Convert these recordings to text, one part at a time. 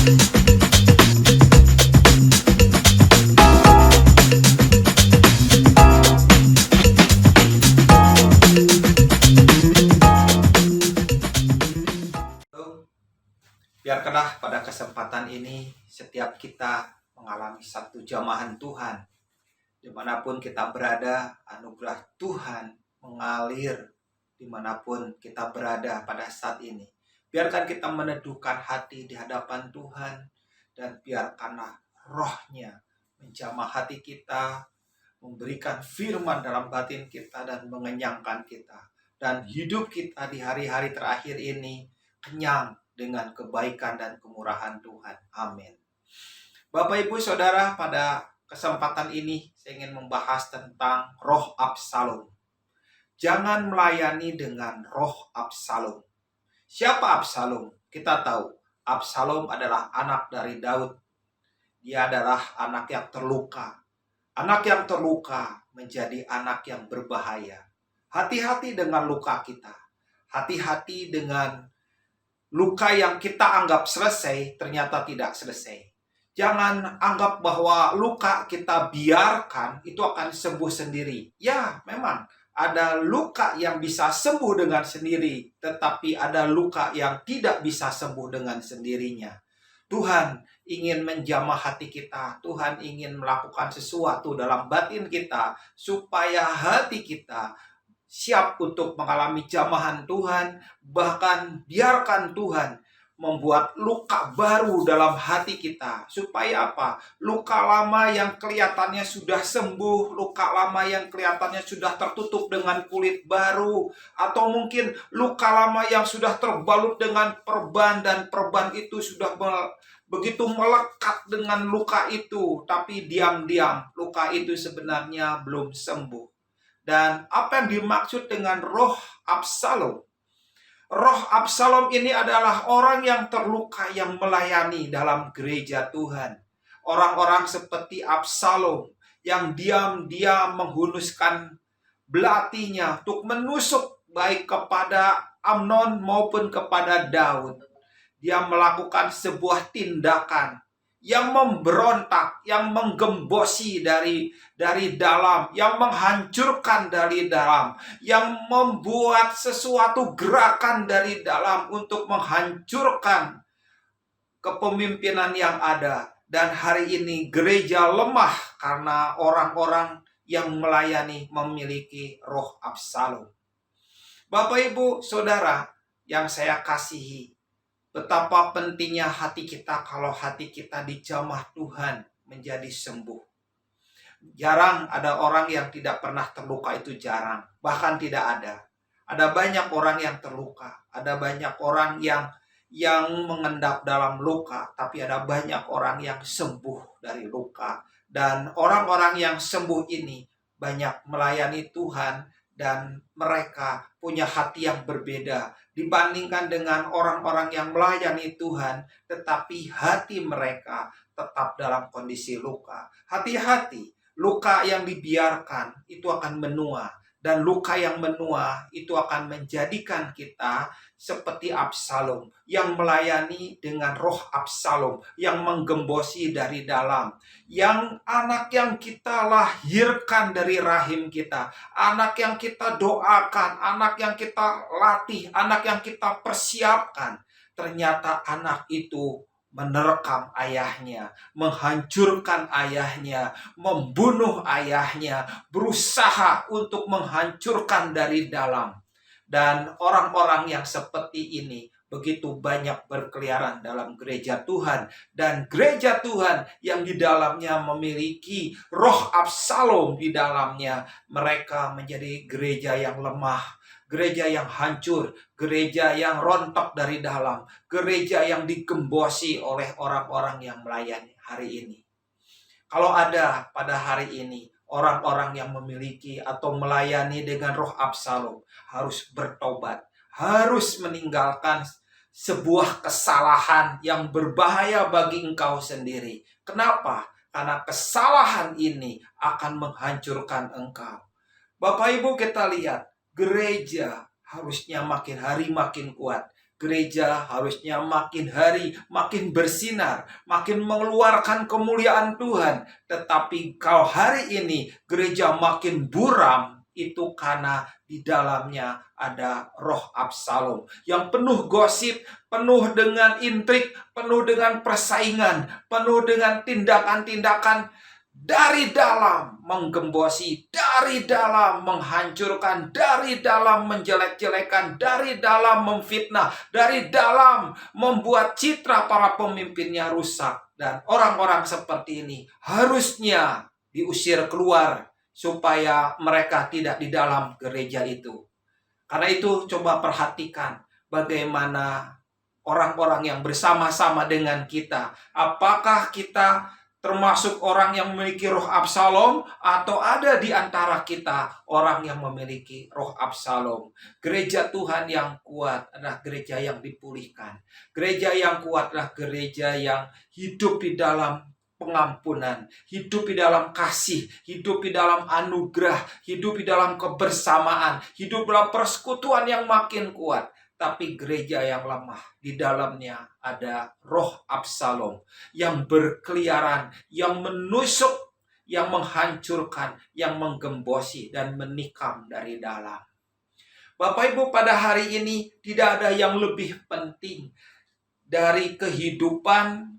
Biarkanlah pada kesempatan ini setiap kita mengalami satu jamahan Tuhan. Dimanapun kita berada, anugerah Tuhan mengalir dimanapun kita berada pada saat ini. Biarkan kita meneduhkan hati di hadapan Tuhan, dan biarkanlah rohnya menjamah hati kita, memberikan firman dalam batin kita dan mengenyangkan kita. Dan hidup kita di hari-hari terakhir ini kenyang dengan kebaikan dan kemurahan Tuhan. Amin. Bapak, Ibu, Saudara, pada kesempatan ini saya ingin membahas tentang roh Absalom. Jangan melayani dengan roh Absalom. Siapa Absalom? Kita tahu Absalom adalah anak dari Daud. Dia adalah anak yang terluka. Anak yang terluka menjadi anak yang berbahaya. Hati-hati dengan luka kita. Hati-hati dengan luka yang kita anggap selesai, ternyata tidak selesai. Jangan anggap bahwa luka kita biarkan itu akan sembuh sendiri. Ya, memang ada luka yang bisa sembuh dengan sendiri, tetapi ada luka yang tidak bisa sembuh dengan sendirinya. Tuhan ingin menjamah hati kita. Tuhan ingin melakukan sesuatu dalam batin kita supaya hati kita siap untuk mengalami jamahan Tuhan. Bahkan biarkan Tuhan membuat luka baru dalam hati kita. Supaya apa? Luka lama yang kelihatannya sudah sembuh, luka lama yang kelihatannya sudah tertutup dengan kulit baru, atau mungkin luka lama yang sudah terbalut dengan perban, dan perban itu sudah begitu melekat dengan luka itu, tapi diam-diam luka itu sebenarnya belum sembuh. Dan apa yang dimaksud dengan roh Absalom? Roh Absalom ini adalah orang yang terluka yang melayani dalam gereja Tuhan. Orang-orang seperti Absalom yang diam-diam menghunuskan belatinya untuk menusuk baik kepada Amnon maupun kepada Daud. Dia melakukan sebuah tindakan yang memberontak, yang menggembosi dari dalam, yang menghancurkan dari dalam, yang membuat sesuatu gerakan dari dalam untuk menghancurkan kepemimpinan yang ada. Dan hari ini gereja lemah karena orang-orang yang melayani memiliki roh Absalom. Bapak, Ibu, Saudara yang saya kasihi, betapa pentingnya hati kita kalau hati kita dijamah Tuhan menjadi sembuh. Jarang ada orang yang tidak pernah terluka, itu jarang. Bahkan tidak ada. Ada banyak orang yang terluka. Ada banyak orang yang mengendap dalam luka. Tapi ada banyak orang yang sembuh dari luka. Dan orang-orang yang sembuh ini banyak melayani Tuhan. Dan mereka punya hati yang berbeda dibandingkan dengan orang-orang yang melayani Tuhan, tetapi hati mereka tetap dalam kondisi luka. Hati-hati, luka yang dibiarkan itu akan menua. Dan luka yang menua itu akan menjadikan kita seperti Absalom yang melayani dengan roh Absalom yang menggembosi dari dalam. Yang anak yang kita lahirkan dari rahim kita, anak yang kita doakan, anak yang kita latih, anak yang kita persiapkan, ternyata anak itu menerkam ayahnya, menghancurkan ayahnya, membunuh ayahnya, berusaha untuk menghancurkan dari dalam. Dan orang-orang yang seperti ini begitu banyak berkeliaran dalam gereja Tuhan. Dan gereja Tuhan yang di dalamnya memiliki roh Absalom di dalamnya, mereka menjadi gereja yang lemah, gereja yang hancur, gereja yang rontok dari dalam, gereja yang digembosi oleh orang-orang yang melayani hari ini. Kalau ada pada hari ini orang-orang yang memiliki atau melayani dengan roh Absalom, harus bertobat, harus meninggalkan sebuah kesalahan yang berbahaya bagi engkau sendiri. Kenapa? Karena kesalahan ini akan menghancurkan engkau. Bapak, Ibu, kita lihat gereja harusnya makin hari makin kuat. Gereja harusnya makin hari makin bersinar, makin mengeluarkan kemuliaan Tuhan. Tetapi kalau hari ini gereja makin buram, itu karena di dalamnya ada roh Absalom yang penuh gosip, penuh dengan intrik, penuh dengan persaingan, penuh dengan tindakan-tindakan dari dalam menggembosi, dari dalam menghancurkan, dari dalam menjelek-jelekan, dari dalam memfitnah, dari dalam membuat citra para pemimpinnya rusak. Dan orang-orang seperti ini harusnya diusir keluar supaya mereka tidak di dalam gereja itu. Karena itu coba perhatikan bagaimana orang-orang yang bersama-sama dengan kita. Apakah kita termasuk orang yang memiliki roh Absalom, atau ada di antara kita orang yang memiliki roh Absalom? Gereja Tuhan yang kuat adalah gereja yang dipulihkan. Gereja yang kuat adalah gereja yang hidup di dalam pengampunan, hidup di dalam kasih, hidup di dalam anugerah, hidup di dalam kebersamaan, hidup dalam persekutuan yang makin kuat. Tapi gereja yang lemah, di dalamnya ada roh Absalom yang berkeliaran, yang menusuk, yang menghancurkan, yang menggembosi dan menikam dari dalam. Bapak Ibu, pada hari ini tidak ada yang lebih penting dari kehidupan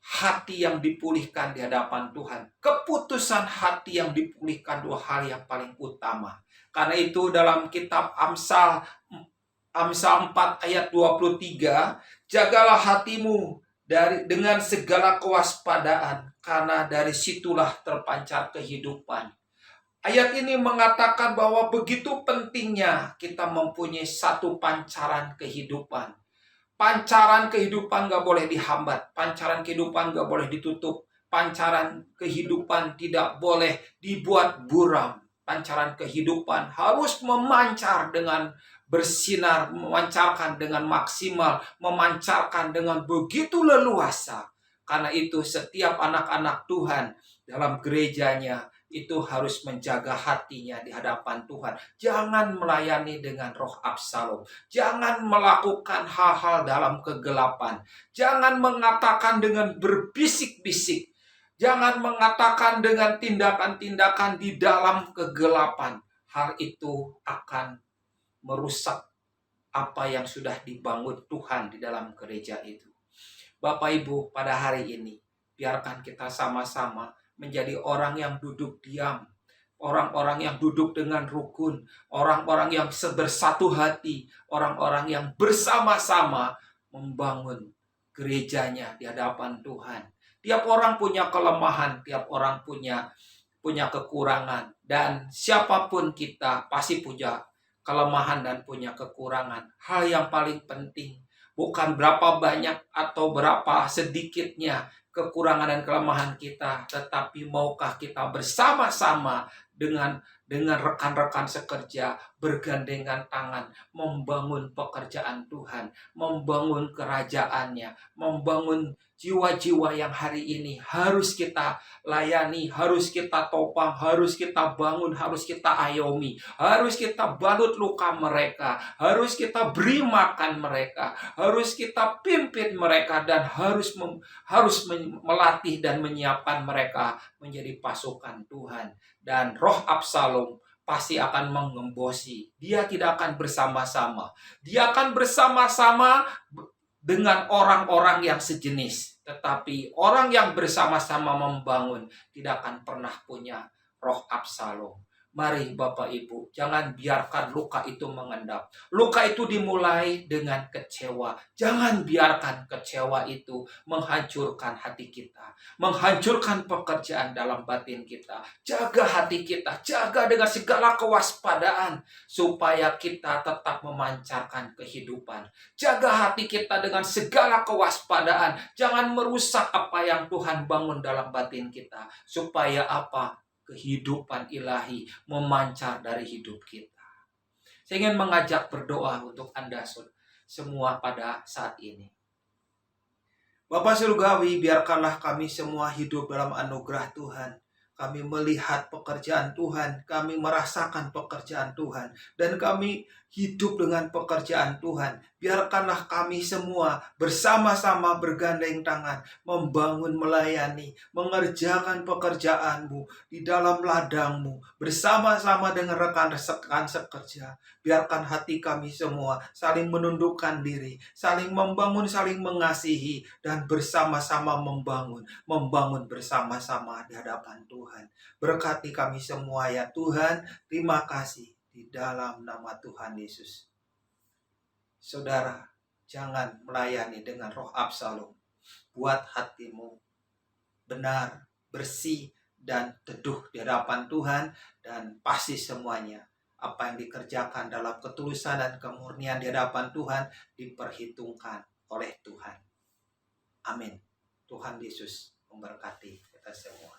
hati yang dipulihkan di hadapan Tuhan. Keputusan hati yang dipulihkan dua hal yang paling utama. Karena itu dalam kitab Amsal 4 ayat 23, jagalah hatimu dengan segala kewaspadaan, karena dari situlah terpancar kehidupan. Ayat ini mengatakan bahwa begitu pentingnya kita mempunyai satu pancaran kehidupan. Pancaran kehidupan gak boleh dihambat. Pancaran kehidupan gak boleh ditutup. Pancaran kehidupan tidak boleh dibuat buram. Pancaran kehidupan harus memancar dengan bersinar, memancarkan dengan maksimal, memancarkan dengan begitu leluasa. Karena itu setiap anak-anak Tuhan dalam gerejanya itu harus menjaga hatinya di hadapan Tuhan. Jangan melayani dengan roh Absalom. Jangan melakukan hal-hal dalam kegelapan. Jangan mengatakan dengan berbisik-bisik. Jangan mengatakan dengan tindakan-tindakan di dalam kegelapan. Hal itu akan merusak apa yang sudah dibangun Tuhan di dalam gereja itu. Bapak Ibu, pada hari ini biarkan kita sama-sama menjadi orang yang duduk diam, orang-orang yang duduk dengan rukun, orang-orang yang bersatu hati, orang-orang yang bersama-sama membangun gerejanya di hadapan Tuhan. Tiap orang punya kelemahan, tiap orang punya kekurangan, dan siapapun kita pasti punya kelemahan dan punya kekurangan. Hal yang paling penting bukan berapa banyak atau berapa sedikitnya kekurangan dan kelemahan kita, tetapi maukah kita bersama-sama dengan rekan-rekan sekerja bergandengan tangan membangun pekerjaan Tuhan, membangun kerajaannya, membangun jiwa-jiwa yang hari ini harus kita layani, harus kita topang, harus kita bangun, harus kita ayomi, harus kita balut luka mereka, harus kita beri makan mereka, harus kita pimpin mereka, dan harus melatih dan menyiapkan mereka menjadi pasukan Tuhan. Dan roh Absalom pasti akan mengembosi. Dia tidak akan bersama-sama. Dia akan bersama-sama dengan orang-orang yang sejenis. Tetapi orang yang bersama-sama membangun tidak akan pernah punya roh Absalom. Mari Bapak Ibu, jangan biarkan luka itu mengendap. Luka itu dimulai dengan kecewa. Jangan biarkan kecewa itu menghancurkan hati kita, menghancurkan pekerjaan dalam batin kita. Jaga hati kita, jaga dengan segala kewaspadaan supaya kita tetap memancarkan kehidupan. Jaga hati kita dengan segala kewaspadaan. Jangan merusak apa yang Tuhan bangun dalam batin kita. Supaya apa? Kehidupan ilahi memancar dari hidup kita. Saya ingin mengajak berdoa untuk Anda semua pada saat ini. Bapa Surgawi, biarkanlah kami semua hidup dalam anugerah Tuhan. kami melihat pekerjaan Tuhan, kami merasakan pekerjaan Tuhan, dan kami hidup dengan pekerjaan Tuhan. Biarkanlah kami semua bersama-sama bergandeng tangan, membangun, melayani, mengerjakan pekerjaan-Mu di dalam ladang-Mu, bersama-sama dengan rekan-rekan sekerja. Biarkan hati kami semua saling menundukkan diri, saling membangun, saling mengasihi, dan bersama-sama membangun bersama-sama di hadapan Tuhan. Berkati kami semua ya Tuhan. Terima kasih di dalam nama Tuhan Yesus. Saudara, jangan melayani dengan roh Absalom. Buat hatimu benar, bersih, dan teduh di hadapan Tuhan, dan pasti semuanya apa yang dikerjakan dalam ketulusan dan kemurnian di hadapan Tuhan diperhitungkan oleh Tuhan. Amin. Tuhan Yesus memberkati kita semua.